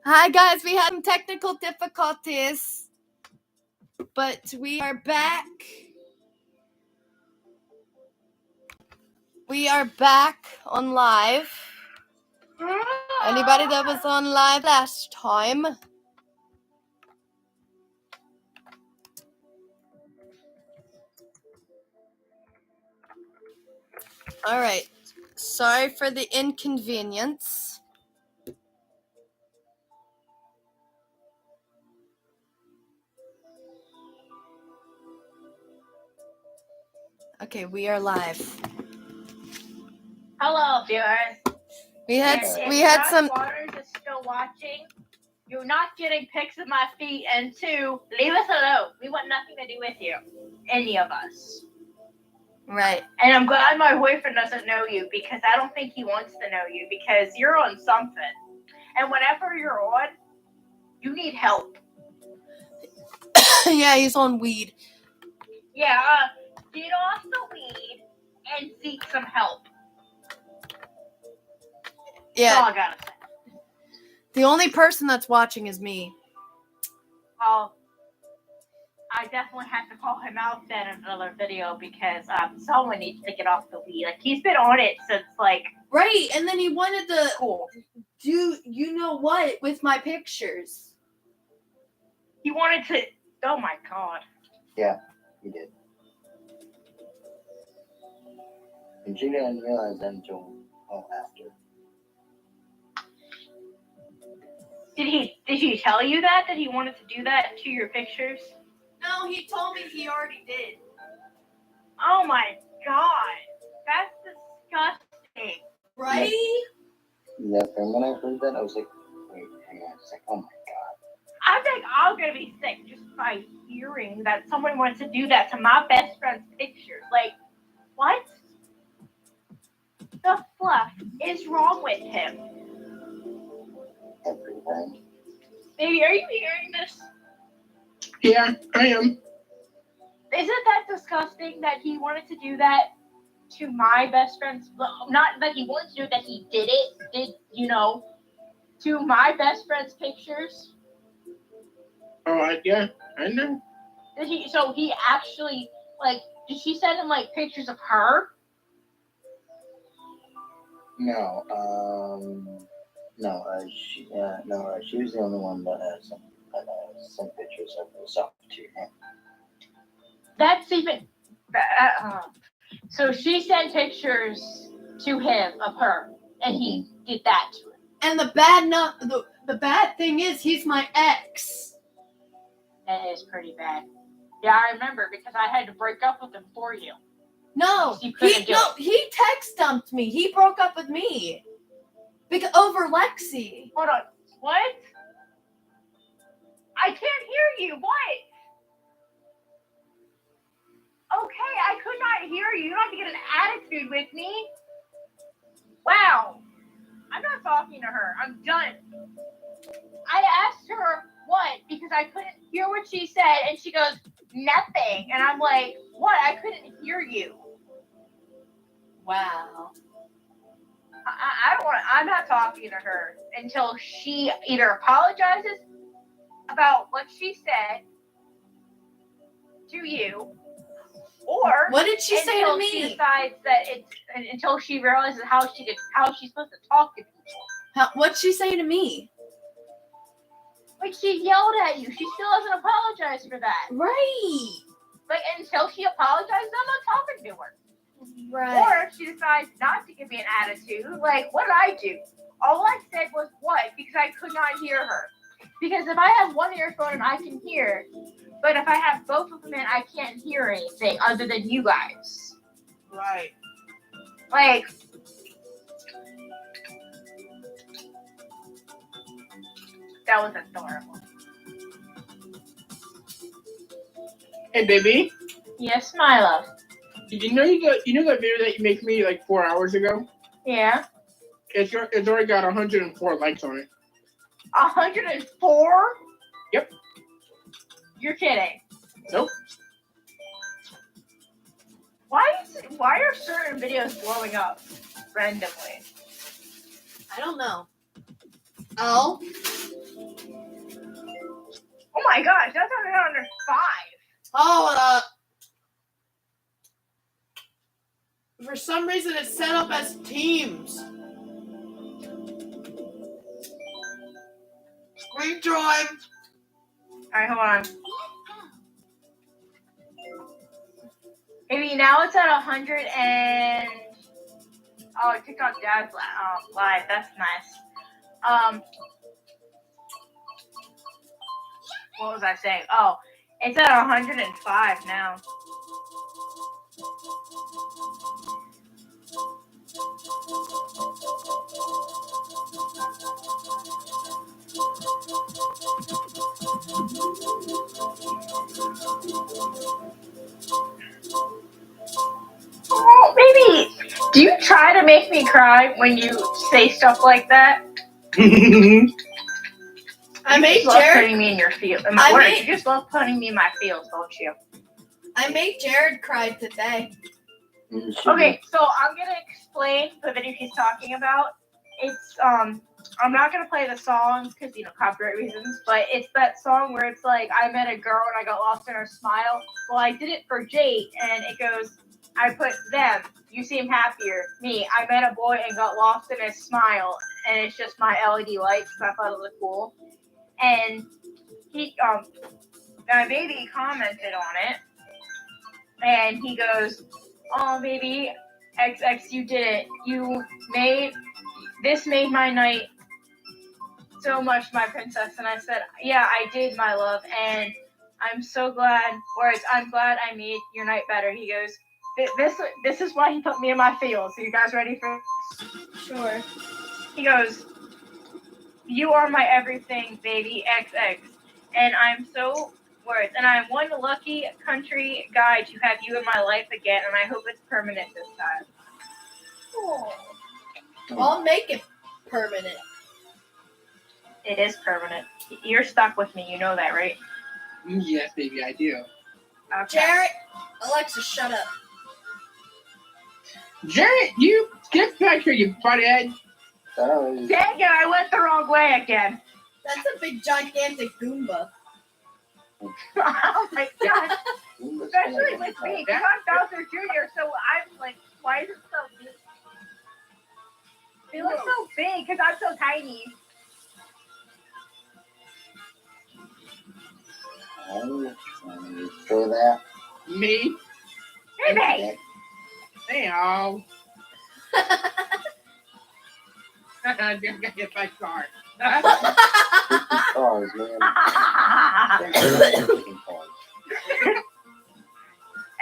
Hi guys, we had some technical difficulties, but we are back. We are back on live. Anybody that was on live last time? All right. Sorry for the inconvenience. Okay, we are live. Hello, viewers. We had Josh some. Waters is still watching. You're not getting pics of my feet, and two, leave us alone. We want nothing to do with you, any of us. Right. And I'm glad my boyfriend doesn't know you because I don't think he wants to know you because you're on something. And whenever you're on, you need help. Yeah, he's on weed. Yeah, get off the weed and seek some help. Yeah. That's all I gotta say. The only person that's watching is me. Well, I definitely have to call him out then in another video because someone needs to get off the weed. Like, he's been on it since, like... Right, and then he wanted to Cool. do you know what with my pictures. He wanted to... Oh my god. Yeah, he did. And she didn't realize that until after. Did he tell you that he wanted to do that to your pictures? No, he told me he already did. Oh my god. That's disgusting. Right? Yep, and when I heard that, I was like, wait, hang on a second. Oh my god. I think I'm gonna be sick just by hearing that someone wants to do that to my best friend's pictures. Like, what the fuck is wrong with him? Everything. Baby, are you hearing this? Yeah, I am. Isn't that disgusting that he wanted to do that to my best friend's... Well, not that he wanted to do it, that he did it, to my best friend's pictures? Oh, yeah, I know. So he actually, like, did she send him, like, pictures of her? No, she was the only one that sent pictures of herself to him. That's even... So she sent pictures to him of her, and he did that to her. And the bad thing is he's my ex. That is pretty bad. Yeah, I remember, because I had to break up with him for you. No, he text dumped me. He broke up with me. Because over Lexi. Hold on. What? I can't hear you. What? Okay, I could not hear you. You don't have to get an attitude with me. Wow. I'm not talking to her. I'm done. I asked her what because I couldn't hear what she said, and she goes, nothing. And I'm like, what? I couldn't hear you. Wow. I don't want. I'm not talking to her until she either apologizes about what she said to you, or what did she say to me? She decides that until she realizes how she's supposed to talk to people. What'd she say to me? Like, she yelled at you. She still doesn't apologize for that. Right. Like, until she apologizes, I'm not talking to her. Right. Or if she decides not to give me an attitude, like, what did I do? All I said was what? Because I could not hear her. Because if I have one earphone and I can hear, but if I have both of them in, I can't hear anything other than you guys. Right. Like, that was adorable. Hey, baby. Yes, my love. Did you know that video that you made me like 4 hours ago? Yeah. It's already got 104 likes on it. 104? Yep. You're kidding. Nope. Why are certain videos blowing up randomly? I don't know. Oh. Oh my gosh, that's under 5. Hold up. For some reason, it's set up as teams. Screen time. Alright, hold on. Maybe now it's at 100 and... Oh, TikTok Dad's live. That's nice. What was I saying? Oh, it's at 105 now. Oh, maybe. Do you try to make me cry when you say stuff like that? I You made just love Jared. putting me in your feels. You just love putting me in my feels, don't you? I made Jared cry today. Okay, so I'm gonna explain the video he's talking about. It's I'm not gonna play the song because copyright reasons, but it's that song where it's like I met a girl and I got lost in her smile. Well, I did it for Jade, and it goes, I put them. You seem happier. Me, I met a boy and got lost in his smile, and it's just my LED lights. So I thought it looked cool, and he my baby commented on it, and he goes, "Oh, baby, XX, you did it. This made my night so much, my princess." And I said, "Yeah, I did, my love, and I'm so glad, I'm glad I made your night better." He goes, this is why he put me in my feels. Are you guys ready for this? Sure. He goes, "You are my everything, baby, XX, and I'm one lucky country guy to have you in my life again, and I hope it's permanent this time." Oh. I'll make it permanent. It is permanent. You're stuck with me, you know that, right? Yes, baby, I do. Okay. Jared, Alexa, shut up. Jared, you get back here, you butthead. Sorry. Dang it, I went the wrong way again. That's a big, gigantic Goomba. Oh my god. Especially with me, because I'm Bowser Jr., so I'm like, why is it so big? They look so big because I'm so tiny. Throw that. Me? Hey, Damn. I just got hit by a car. Cars, man.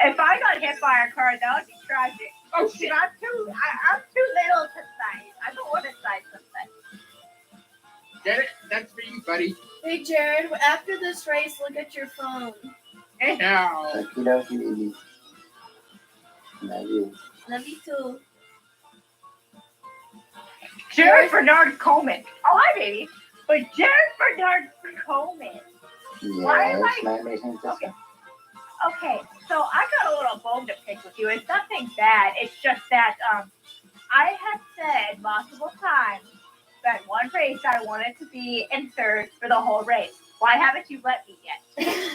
If I got hit by a car, that would be tragic. Oh shit! I'm too little to size. I don't want to size something. Jared, that's for you, buddy. Hey, Jared, after this race, look at your phone. Ow. Okie dokie, baby. Love you. Love you too. Jared Bernard Coleman. Oh, hi, baby. But Jared Bernard Coleman. Why am Yes, my business. Okay, so I got a little bone to pick with you. It's nothing bad. It's just that I have said multiple times that one race I wanted to be in third for the whole race. Why haven't you let me yet?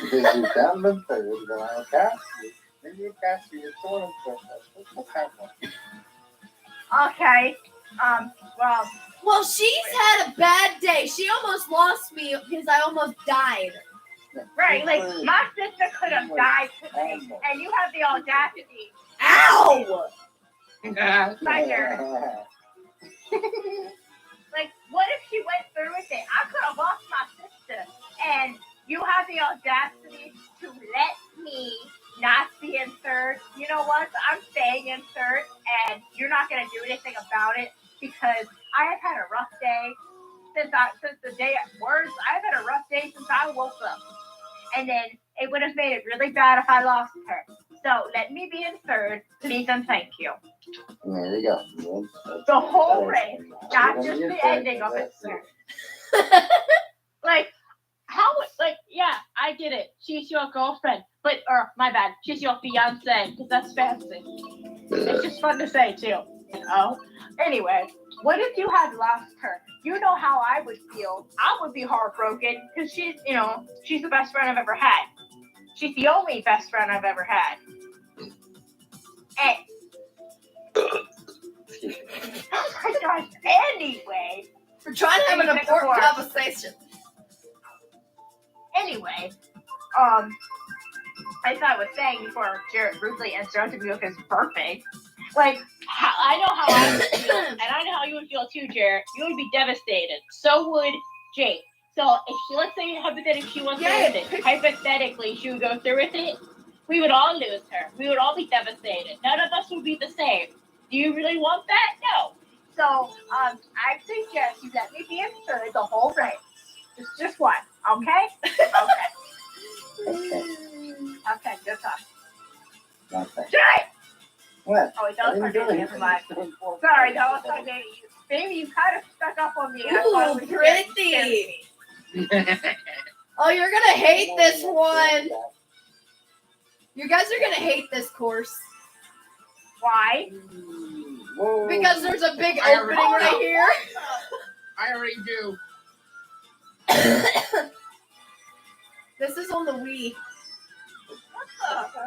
Because you've done the third, then I'll cast you. Then you cast you, it's all in Okay. Well. Well, she's had a bad day. She almost lost me because I almost died. Right, like my sister could have died today, and you have the audacity. Ow! My turn. Like, what if she went through with it? I could have lost my sister, and you have the audacity to let me not be in third. You know what? I'm staying in third, and you're not gonna do anything about it because I have had a rough day since the day at work. I've had a rough day since I woke up. And then it would have made it really bad if I lost her. So let me be in third, please and thank you. There you go. The whole race, not just the ending of it, sir. Like, yeah, I get it. She's your girlfriend. Or, my bad, she's your fiance, because that's fancy. It's just fun to say, too. Anyway, what if you had lost her? you know how I would feel. I would be heartbroken because she's the best friend I've ever had. She's the only best friend I've ever had. And oh my gosh. Anyway, We're trying to have an important conversation. Anyway, as I was saying before Jared rudely interrupted me with his birthday, like, I know how I would feel, and I know how you would feel too, Jared. You would be devastated. So would Jake. So if she, let's say hypothetically she went through with it, hypothetically she would go through with it, we would all lose her. We would all be devastated. None of us would be the same. Do you really want that? No. So I suggest you let me be in third the whole race. Just one, okay? Okay. Okay, good talk. Okay. Jake! What? Oh, that was my baby. Never mind. Sorry, that was my baby. Baby, you kind of stuck up on me. And I thought it was pretty. Oh, you're gonna hate this one. You guys are gonna hate this course. Why? Whoa. Because there's a big opening right here. I already do. This is on the Wii. What the? I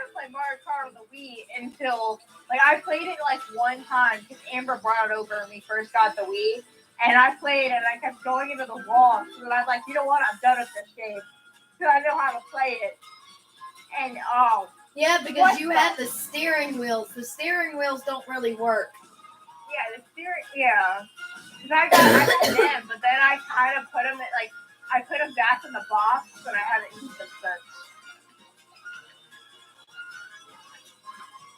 didn't play Mario Kart on the Wii until, like, I played it like one time because Amber brought it over when we first got the Wii. And I played and I kept going into the wall. So I was like, you know what? I'm done with this game. Because I know how to play it. And, oh. Yeah, because you had the steering wheels. The steering wheels don't really work. Yeah, the steering, yeah. Because I got them, but then I kind of put them at, like, I put them back in the box, but I haven't used them since.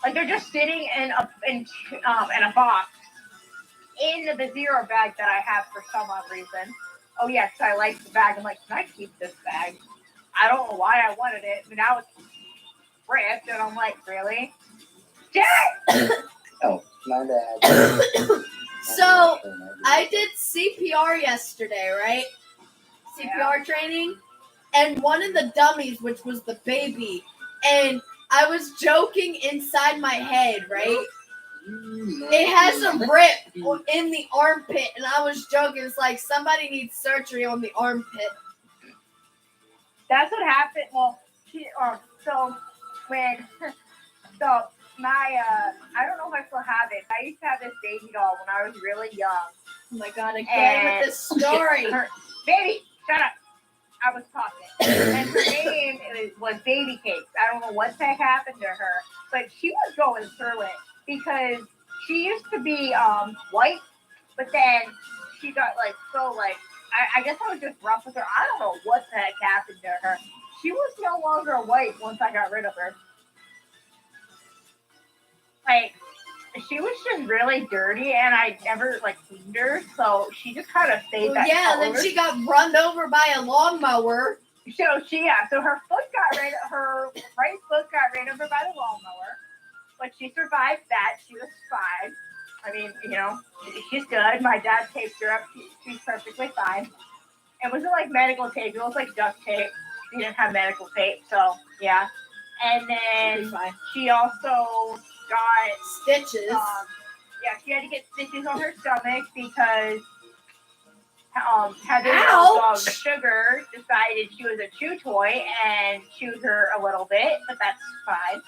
Like, they're just sitting in a box in the zero bag that I have for some odd reason. Oh, yes, I like the bag. I'm like, can I keep this bag? I don't know why I wanted it, but now it's ripped, and I'm like, really? Jared! Oh, my bad. So, I did CPR yesterday, right? CPR training. And one of the dummies, which was the baby, and I was joking inside my head, right? It has a rip in the armpit, and I was joking. It's like somebody needs surgery on the armpit. That's what happened. Well, I don't know if I still have it. I used to have this baby doll when I was really young. Oh my god, again with this story. Baby, shut up. I was talking. And her name was Baby Cakes. I don't know what the heck happened to her, but she was going through it because she used to be white, but then she got I guess I was just rough with her. I don't know what the heck happened to her. She was no longer white once I got rid of her. Like, she was just really dirty, and I never cleaned her, so she just kind of stayed that color. And then she got run over by a lawnmower. So her right foot got ran over by the lawnmower, but she survived that. She was fine. I mean, she's good. My dad taped her up. She's perfectly fine. It wasn't like medical tape. It was like duct tape. She didn't have medical tape, so yeah. And then she also got stitches. She had to get stitches on her stomach because Heather Sugar decided she was a chew toy and chewed her a little bit, but that's fine.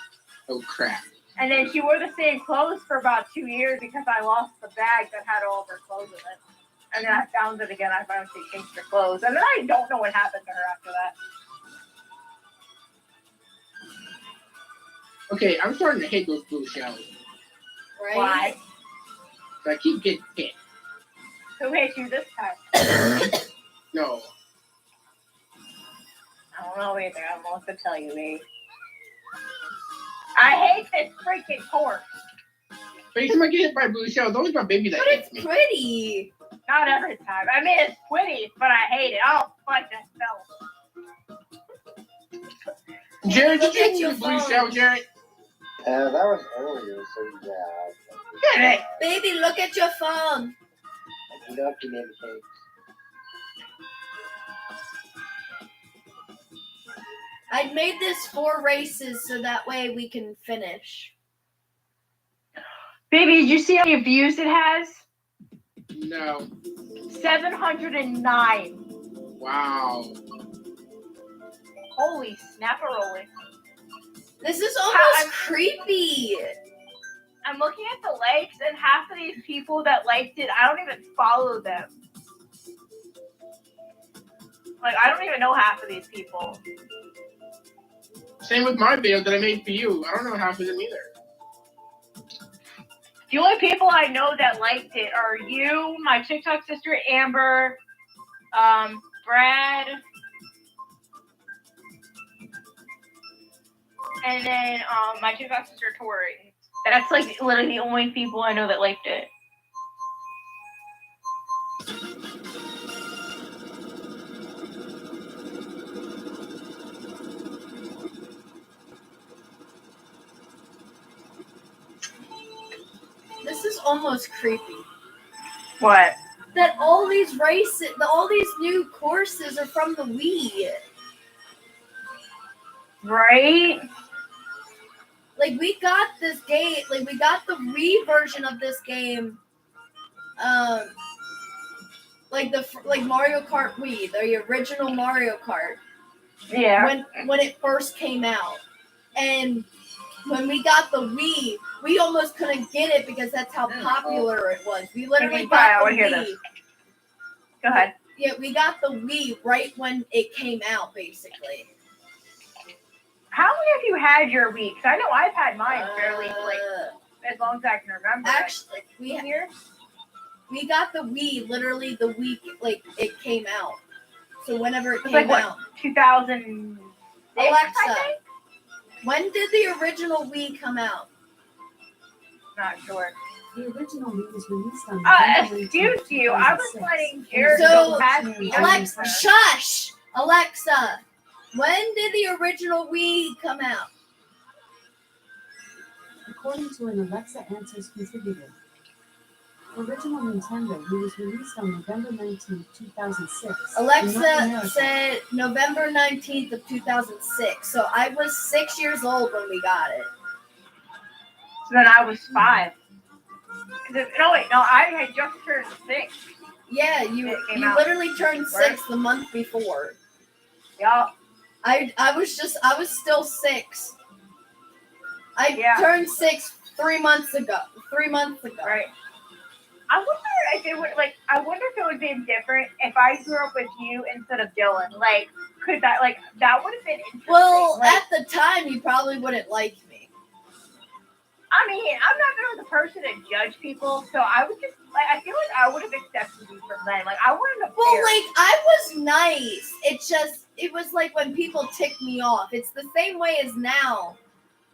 Oh crap. And then she wore the same clothes for about 2 years because I lost the bag that had all of her clothes in it. And then I found it again. I finally changed her clothes. And then I don't know what happened to her after that. Okay, I'm starting to hate those blue shells. Right? Why? So I keep getting hit. Who hit you this time? No. I don't know either. I don't know what to tell you, babe. I hate this freaking course. But each time I get hit by a blue shell, it's always my baby that But hits it's me. pretty. Not every time. I mean, it's pretty, but I hate it. Oh, fuck that spell. Jared, did Look at you your get a blue phone. shell, Jared? That was earlier, so yeah. Get it. Baby, look at your phone. Lucky Baby Cakes. I made this 4 races so that way we can finish. Baby, did you see how many views it has? No. 709. Wow. Holy snapperoli. This is almost creepy. I'm looking at the likes, and half of these people that liked it, I don't even follow them. Like, I don't even know half of these people. Same with my video that I made for you. I don't know half of them either. The only people I know that liked it are you, my TikTok sister Amber, Brad, and then my TikTok sister Tori. That's like literally the only people I know that liked it. This is almost creepy. What? That all these new courses are from the Wii. Right? Like, we got this game, like, we got the Wii version of this game, like Mario Kart Wii, the original Mario Kart. Yeah. When it first came out. And when we got the Wii, we almost couldn't get it because that's how popular it was. We literally got the Wii. Go ahead. Yeah, we got the Wii right when it came out, basically. How long have you had your Wii? Because I know I've had mine fairly, like, as long as I can remember. Actually, we got the Wii literally the week, like, it came out. So whenever it came out. 2006, Alexa, I think? when did the original Wii come out? Not sure. The original Wii was released on Excuse you, I was letting Jared So, go past me. Alexa, shush! Alexa, when did the original Wii come out? According to an Alexa Answers contributor, original Nintendo Wii was released on November 19, 2006. Alexa said November 19th of 2006. So I was 6 years old when we got it. So then I was 5. I had just turned 6. Yeah, you literally turned 6 the month before. Yeah. I was still 6. I turned 6 3 months ago. 3 months ago. Right. I wonder if it would have been different if I grew up with you instead of Dylan. Like, could that would have been interesting. Well, at the time, you probably wouldn't like me. I mean, I'm not really the person to judge people, so I would just, I feel like I would have accepted you from then. Like, I wouldn't have Well, cared. I was nice. It was like when people tick me off. It's the same way as now,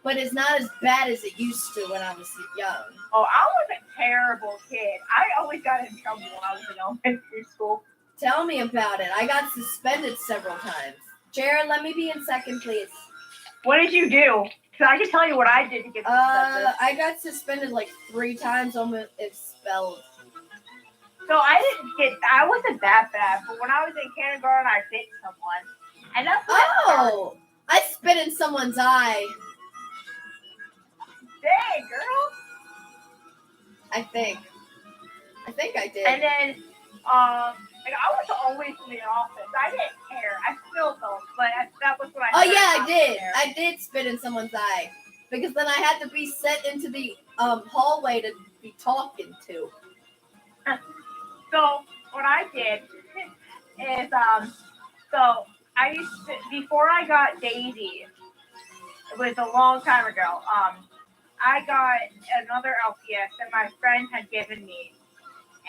but it's not as bad as it used to when I was young. Oh, I was a terrible kid. I always got in trouble when I was in elementary school. Tell me about it. I got suspended several times. Jared, let me be in second, please. What did you do? Because I can tell you what I did to get suspended. I got suspended like 3 times, almost expelled. So I wasn't that bad, but when I was in kindergarten, I bit someone. And that's Oh! I spit in someone's eye. Dang, girl. I think I did. And then, I was always in the office. I didn't care. I still don't, but that was what I Oh yeah, I did. There. I did spit in someone's eye because then I had to be sent into the hallway to be talking to. So what I did is so I used to, before I got Daisy, it was a long time ago. I got another LPS that my friend had given me,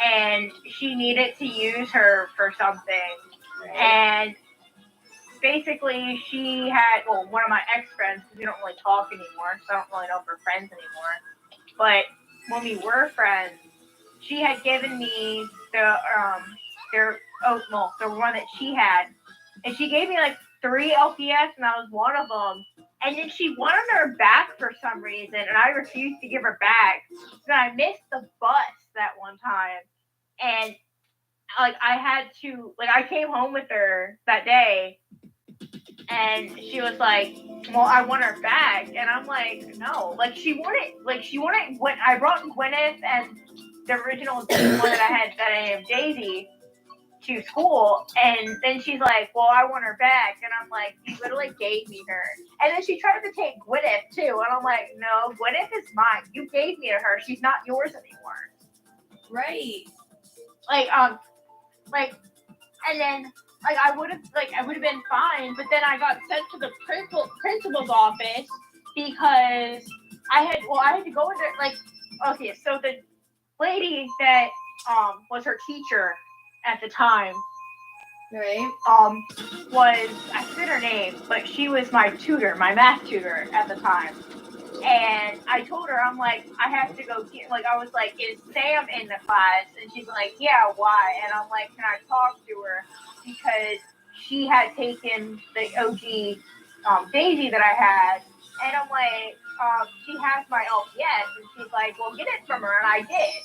and she needed to use her for something. Right. And basically, she had, one of my ex-friends, because we don't really talk anymore, so I don't really know if we're friends anymore. But when we were friends, she had given me the one that she had. And she gave me like 3 LPS, and that was one of them. And then she wanted her back for some reason, and I refused to give her back. So I missed the bus that one time. And I had to, I came home with her that day, and she was like, well, I want her back. And I'm like, no. She wouldn't, when I brought Gwyneth and the original one that I had that I named Daisy to school, and then she's like, well, I want her back, and I'm like, you literally gave me her. And then she tried to take Gwyneth too, and I'm like, no, Gwyneth is mine. You gave me to her. She's not yours anymore. Right. And then I would have been fine, but then I got sent to the principal's office because I had to go in there. Okay, so the lady that was her teacher at the time Right. was, I forget her name, but she was my math tutor at the time. And I told her, I'm like, I have to go get, I was like, is Sam in the class? And she's like, yeah, why? And I'm like, can I talk to her? Because she had taken the OG Daisy that I had. And I'm like, she has my LPS. And she's like, well, get it from her. And I did.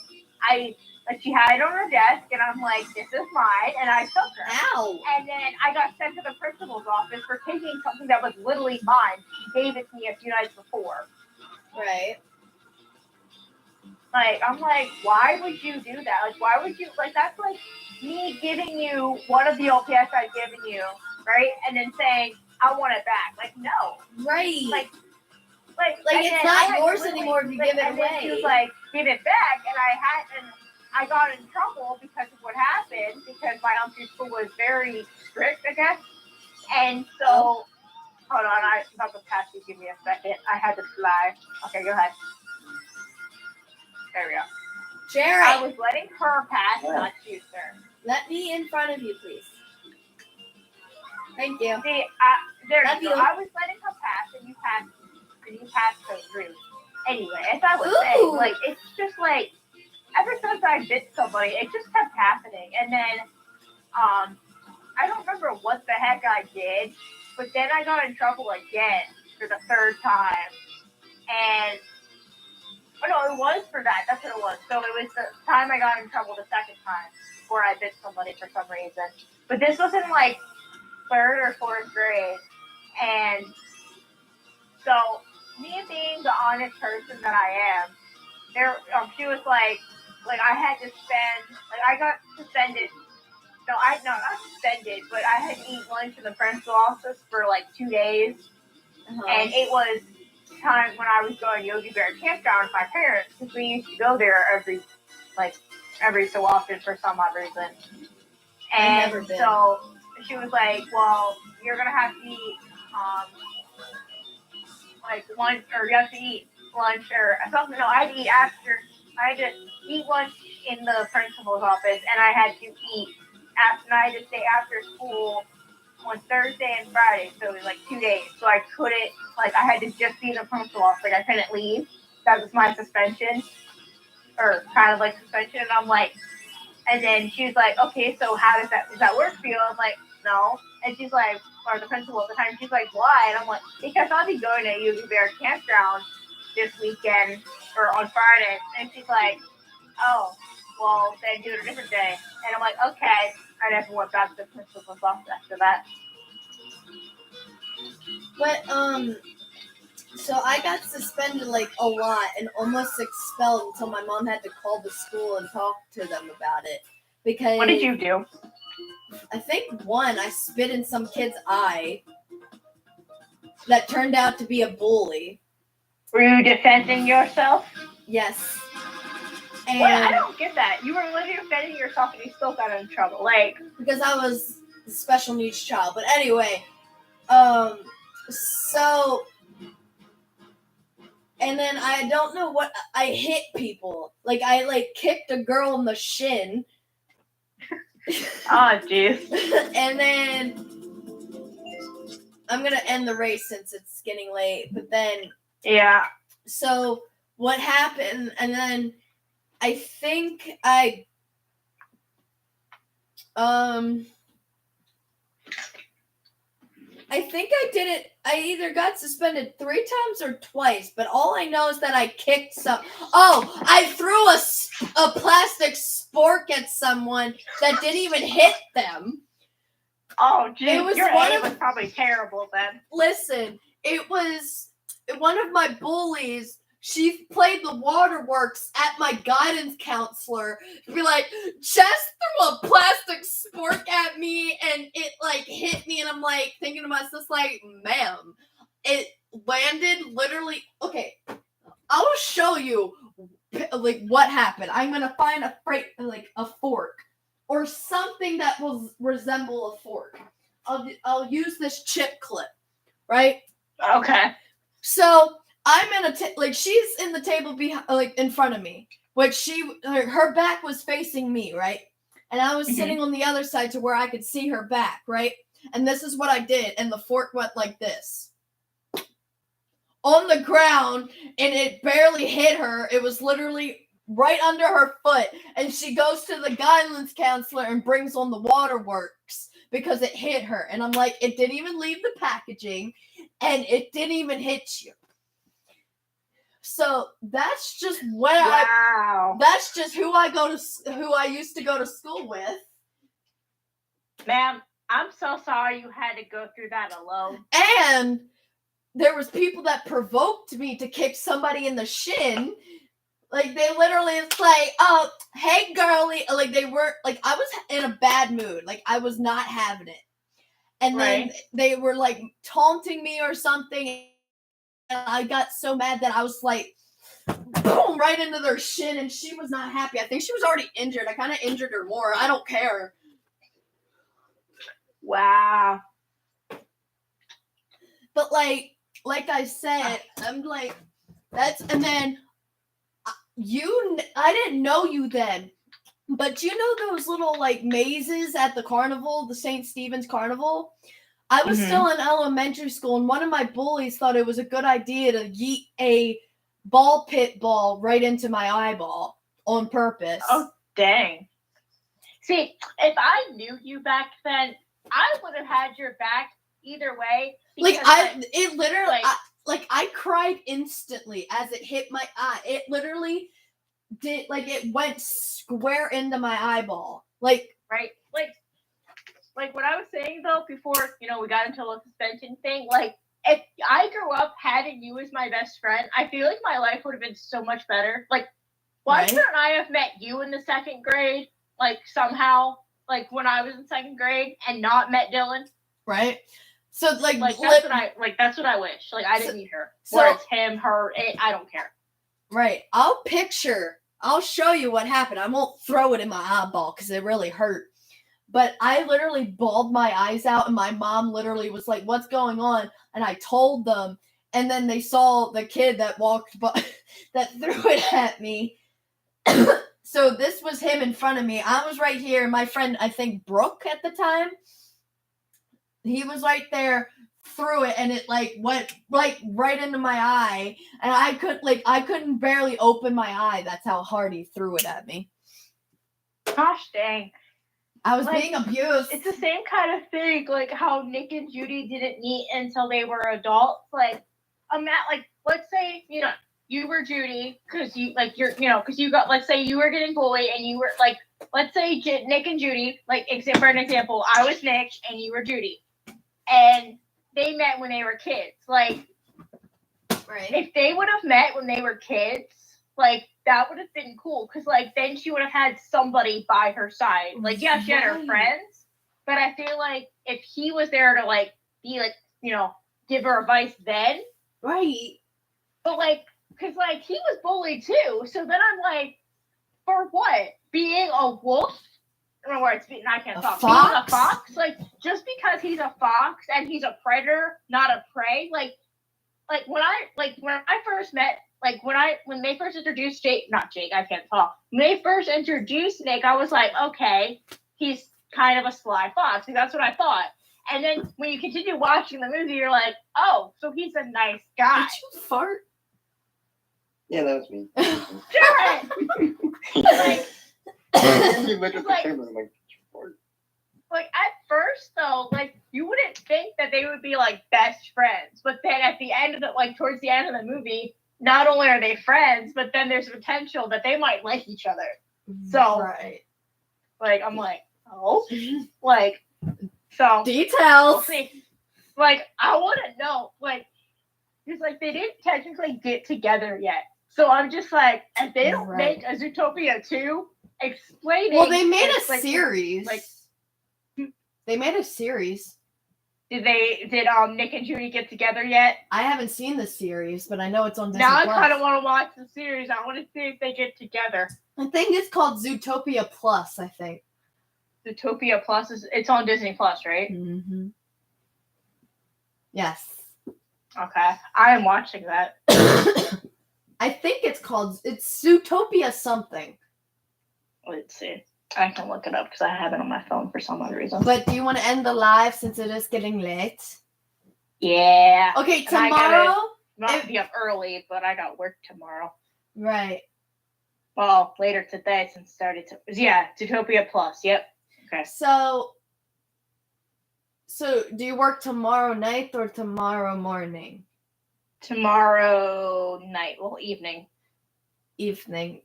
She had it on her desk, and I'm like, this is mine, and I took her. Ow. And then I got sent to the principal's office for taking something that was literally mine. She gave it to me a few nights before. Right. I'm like, why would you do that? Why would you, that's like me giving you one of the LPS I've given you, right? And then saying, I want it back. No. Right. And it's not yours anymore if you give it and away. then she was like, give it back, and I got in trouble because of what happened, because my elementary school was very strict, I guess. And so, hold on, I'm about to pass you. Give me a second. I had to fly. Okay, go ahead. There we go. Jerry. I was letting her pass, not you, sir. Let me in front of you, please. Thank you. See, there you go. I was letting her pass, and you passed so rude. Anyway, as I was saying, it's just ever since I bit somebody, it just kept happening. And then, I don't remember what the heck I did, but then I got in trouble again for the third time. And, it was for that. That's what it was. So it was the time I got in trouble the second time where I bit somebody for some reason. But this was in, third or fourth grade. And so, me being the honest person that I am, she was like, I had to spend, I got suspended. No, not suspended, but I had to eat lunch in the principal office for 2 days. Uh-huh. And it was time when I was going to Yogi Bear campground with my parents, because we used to go there every so often for some odd reason. And so she was like, well, you're going to have to eat, lunch, or you have to eat lunch or something. No, I had to eat lunch in the principal's office, and I had to eat and I had to stay after school on Thursday and Friday, so it was 2 days. So I couldn't, I had to just be in the principal's office. I couldn't leave. That was my suspension, or kind of suspension. And I'm like, and then she was like, okay, so does that work for you? I'm like, no. And she's like, or the principal at the time, she's like, why? And I'm like, because I'll be going to Yogi Bear campground this weekend, or on Friday. And she's like, oh, well, then do it a different day. And I'm like, okay. I never went back to the principal's office after that. But, so I got suspended a lot and almost expelled until my mom had to call the school and talk to them about it. Because what did you do? I think I spit in some kid's eye that turned out to be a bully. Were you defending yourself? Yes. And I don't get that. You were literally defending yourself and you still got in trouble. Because I was a special needs child. But anyway, so, and then I don't know what, I hit people. I kicked a girl in the shin. Oh, jeez. And then I'm going to end the race since it's getting late. But then, yeah. So what happened, and then I think I did it. I either got suspended 3 times or twice, but all I know is that I kicked some. Oh, I threw a plastic spork at someone that didn't even hit them. Oh, geez. Your aim was probably terrible then. Listen, it was one of my bullies she played the waterworks at my guidance counselor. Be like, Jess threw a plastic spork at me and it like hit me, and I'm like thinking to myself, like, ma'am, it landed literally. Okay, I'll show you like what happened. I'm gonna find a fork or something that will resemble a fork. I'll use this chip clip, right? Okay. So I'm in she's in the table behind, like in front of me, which her back was facing me, right? And I was sitting on the other side to where I could see her back, right? And this is what I did, and the fork went like this on the ground, and it barely hit her. It was literally right under her foot, and she goes to the guidance counselor and brings on the waterworks because it hit her. And I'm like, it didn't even leave the packaging, and it didn't even hit you. So that's just that's just who I used to go to school with. Ma'am, I'm so sorry you had to go through that alone. And there was people that provoked me to kick somebody in the shin. Like, they literally was like, oh, hey, girly. Like, they were, like, I was in a bad mood. Like, I was not having it. And then they were, like, taunting me or something. And I got so mad that I was, like, boom, right into their shin. And she was not happy. I think she was already injured. I kind of injured her more. I don't care. Wow. But, like I said, I'm like, and then I didn't know you then, but you know those little like mazes at the carnival, the St. Stephen's Carnival? I was still in elementary school, and one of my bullies thought it was a good idea to yeet a ball pit ball right into my eyeball on purpose. Oh, dang. See, if I knew you back then, I would have had your back either way. Because, I cried instantly as it hit my eye. It literally did, like, it went square into my eyeball. Like, right? Like what I was saying though before, we got into the suspension thing. Like, if I grew up having you as my best friend, I feel like my life would have been so much better. Like, why couldn't I have met you in the second grade? Like, somehow, like when I was in second grade, and not met Dylan. Right. So that's what I wish. Like, I didn't need her. Or it's him, her. I don't care. Right. I'll show you what happened. I won't throw it in my eyeball because it really hurt. But I literally bawled my eyes out, and my mom literally was like, "What's going on?" And I told them, and then they saw the kid that walked by that threw it at me. So this was him in front of me. I was right here. My friend, I think Brooke at the time, he was right there, threw it, and it like went like right into my eye, and I couldn't barely open my eye. That's how hard he threw it at me. Gosh dang. I was being abused. It's the same kind of thing, like how Nick and Judy didn't meet until they were adults. Like, let's say, you were Judy because because you got, let's say you were getting bullied and you were like, let's say Nick and Judy, like, for an example, I was Nick and you were Judy. And they met when they were kids. Like, if they would have met when they were kids, like, that would have been cool. Because, like, then she would have had somebody by her side. Like, yeah, she had her friends. But I feel like if he was there to, like, be, like, give her advice then. Right. But, like, because, like, he was bullied, too. So then I'm like, for what? Being a wolf? I can't talk. Being a fox? Like, just because he's a fox and he's a predator, not a prey, like when I first met, like when they first introduced I can't talk. When they first introduced Nick, I was like, okay, he's kind of a sly fox. Like, that's what I thought. And then when you continue watching the movie, you're like, oh, so he's a nice guy. Did you fart? Yeah, that was me. Like, at first though, like, you wouldn't think that they would be like best friends, but then at the end of towards the end of the movie, not only are they friends, but then there's potential that they might like each other. So, like, I'm like, oh, like, so details. We'll see. Like, I want to know, like, because, like, they didn't technically get together yet. So I'm just like, if they don't Right. make a Zootopia 2, explaining. Well, they made a it's like- series. like- They made a series. Did Nick and Judy get together yet? I haven't seen the series, but I know it's on Disney Now I Plus. kind of want to watch the series. I want to see if they get together. I think it's called Zootopia Plus. I think. Zootopia Plus it's on Disney Plus, right? Mm-hmm. Yes. Okay, I am watching that. I think it's Zootopia something. Let's see. I can look it up because I have it on my phone for some other reason. But do you want to end the live since it is getting late? Yeah. Okay, And I tomorrow. Not to be up early, but I got work tomorrow. Right. Well, later today since it started to. Yeah, Zootopia Plus. Yep. Okay. So do you work tomorrow night or tomorrow morning? Tomorrow night. Well, evening. Evening.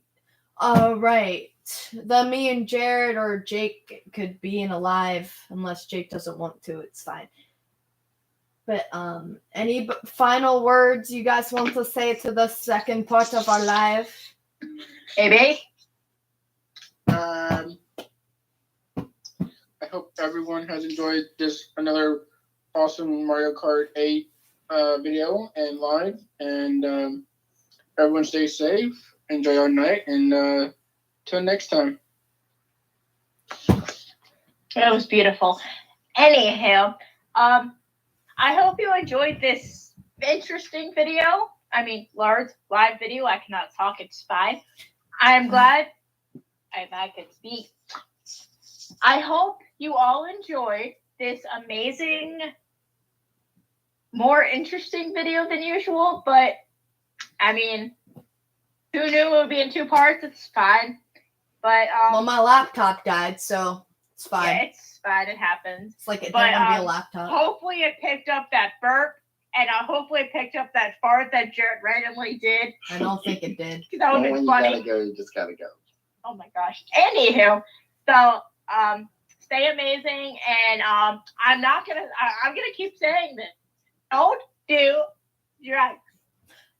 All right. Then me and Jared or Jake could be in a live unless Jake doesn't want to. It's fine. But any final words you guys want to say to the second part of our live? Maybe. I hope everyone has enjoyed this another awesome Mario Kart 8 video and live. And everyone stay safe. Enjoy our night. And till next time. It was beautiful. Anyhow, I hope you enjoyed this interesting video. I mean, large live video. I cannot talk. It's fine. I'm glad I could speak. I hope you all enjoyed this amazing, more interesting video than usual. But I mean, who knew it would be in 2 parts? It's fine. But Well, my laptop died, so it's fine. yeah, it's fine. It happens. It's like it But, didn't want to be a laptop. Hopefully it picked up that burp, and hopefully it picked up that fart that Jared randomly did. I don't think it did. That would When be you funny. gotta go, you just gotta go. Oh my gosh. Anywho, so stay amazing, and I'm gonna keep saying this. Don't do drugs.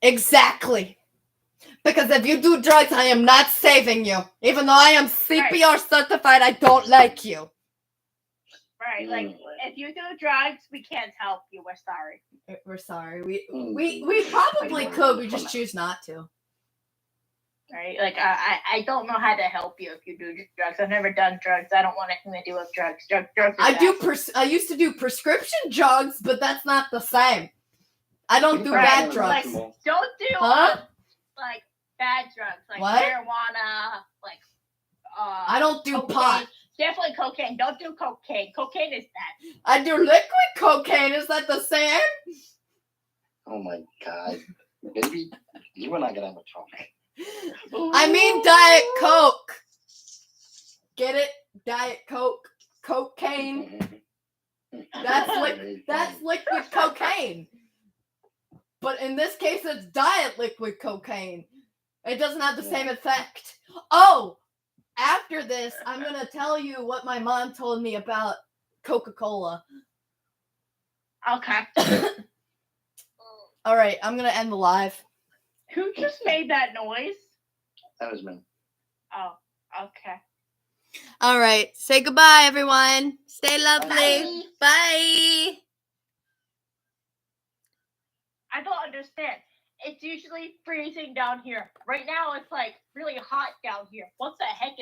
Exactly. Because if you do drugs, I am not saving you. Even though I am CPR certified, I don't like you. Right? Like if you do drugs, we can't help you. We're sorry. We're sorry. We probably could. We just choose not to. Right? Like I don't know how to help you if you do drugs. I've never done drugs. I don't want anything to do with drugs. Drugs are bad. I used to do prescription drugs, but that's not the same. I don't do Right, bad drugs. like, don't do Huh? like bad drugs, like What? marijuana, like I don't do cocaine. pot. Definitely cocaine. Don't do cocaine. Cocaine is bad. I do liquid cocaine. Is that the same? Oh my god. Maybe you and I gotta have a talk. I mean Diet Coke. Get it? Diet Coke. Cocaine. That's liquid cocaine. But in this case, it's diet liquid cocaine. It doesn't have the same effect. Oh, after this, I'm going to tell you what my mom told me about Coca-Cola. Okay. All right, I'm going to end the live. Who just made that noise? That was me. Oh, okay. All right, say goodbye, everyone. Stay lovely. Bye. Bye. I don't understand. It's usually freezing down here. Right now, it's like really hot down here. What the heck is